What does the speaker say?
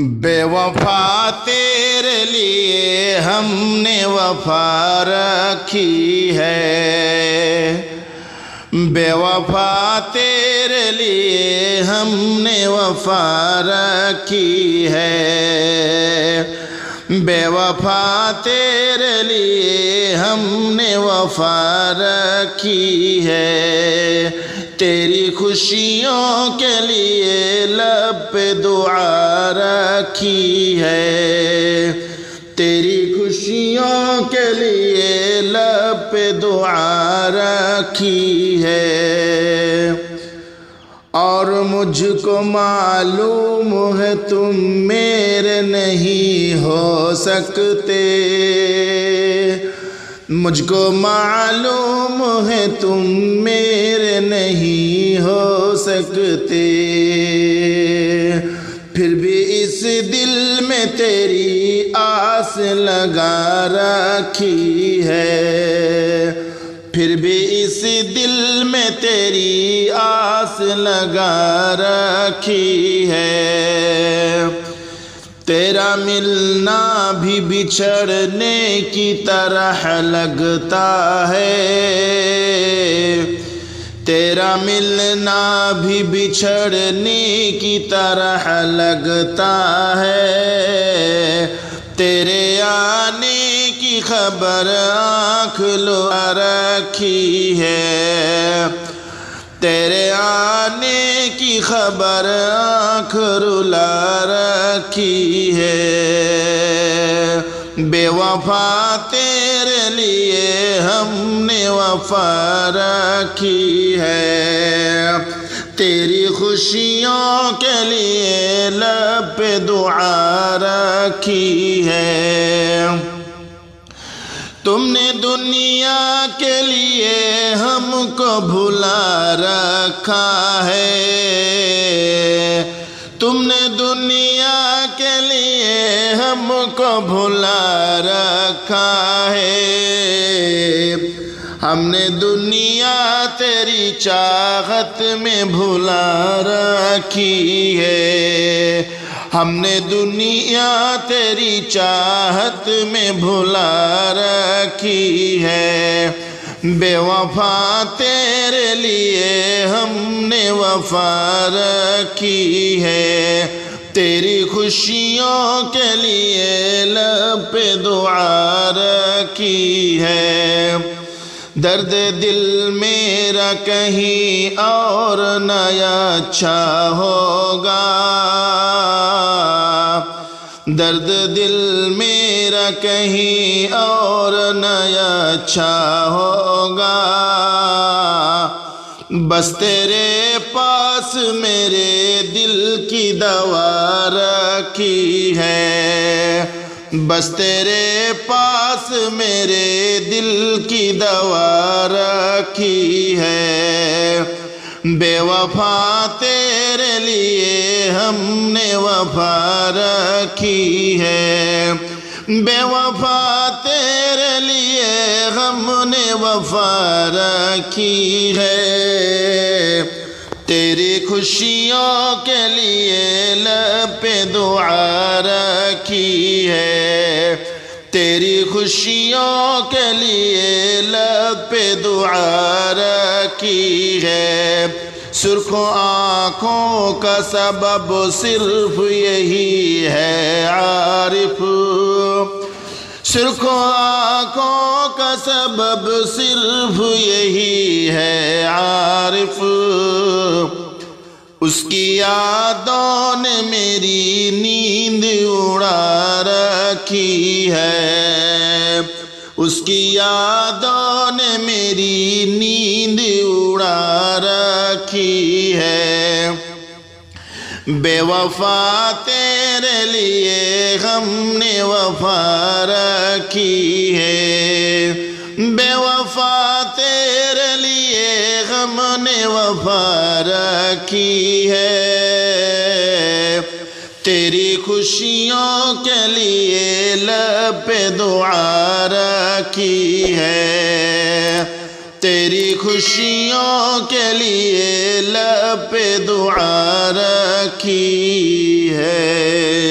بے وفا تیرے لیے ہم نے وفا رکھی ہے، بے وفا تیرے لیے ہم نے وفا رکھی ہے، بے وفا تیرے لیے ہم نے وفا رکھی ہے، تیری خوشیوں کے لیے لب پہ دعا رکھی ہے، تیری خوشیوں کے لیے لب پہ دعا رکھی ہے، اور مجھ کو معلوم ہے تم میرے نہیں ہو سکتے، مجھ کو معلوم ہے تم میرے نہیں ہو سکتے، پھر بھی اس دل میں تیری آس لگا رکھی ہے، پھر بھی اس دل میں تیری آس لگا رکھی ہے، تیرا ملنا بھی بچھڑنے کی طرح لگتا ہے، تیرا ملنا بھی بچھڑنے کی طرح لگتا ہے، تیرے آنے کی خبر آنکھ لگا رکھی ہے، تیرے آنے کی خبر آنکھ رلا رکھی ہے، بے وفا تیرے لیے ہم نے وفا رکھی ہے، تیری خوشیوں کے لیے لب پہ دعا رکھی ہے، تم نے دنیا کے لیے ہم کو بھلا رکھا ہے، تم نے دنیا کے لیے ہم کو بھلا رکھا ہے، ہم نے دنیا تیری چاہت میں بھلا رکھی ہے، ہم نے دنیا تیری چاہت میں بھلا رکھی ہے، بے وفا تیرے لیے ہم نے وفا رکھی ہے، تیری خوشیوں کے لیے لب پہ دعا رکھی ہے، درد دل میرا کہیں اور نیا اچھا ہوگا، درد دل میرا کہیں اور نیا اچھا ہوگا، بس تیرے پاس میرے دل کی دوا رکھی ہے، بس تیرے پاس میرے دل کی دوا رکھی ہے، بے وفا تیرے لیے ہم نے وفا رکھی ہے، بے وفا تیرے لیے ہم نے وفا رکھی ہے، تیری خوشیوں کے لیے لب پہ دعا رکھی ہے، تیری خوشیوں کے لیے لب پہ دعا رکھی ہے، سرخوں آنکھوں کا سبب صرف یہی ہے عارف، سرخوں آنکھوں کا سبب صرف یہی ہے عارف، اس کی یادوں نے میری نیند اڑا رکھی ہے، اس کی یادوں نے میری نیند اڑا رکھی ہے، بے وفا تیرے لیے ہم نے وفا رکھی ہے، بے وفا تیرے لیے ہم نے وفا رکھی ہے، تیری خوشیوں کے لیے لب پہ دعا رکھی ہے، تیری خوشیوں کے لیے لب پہ دعا رکھی ہے۔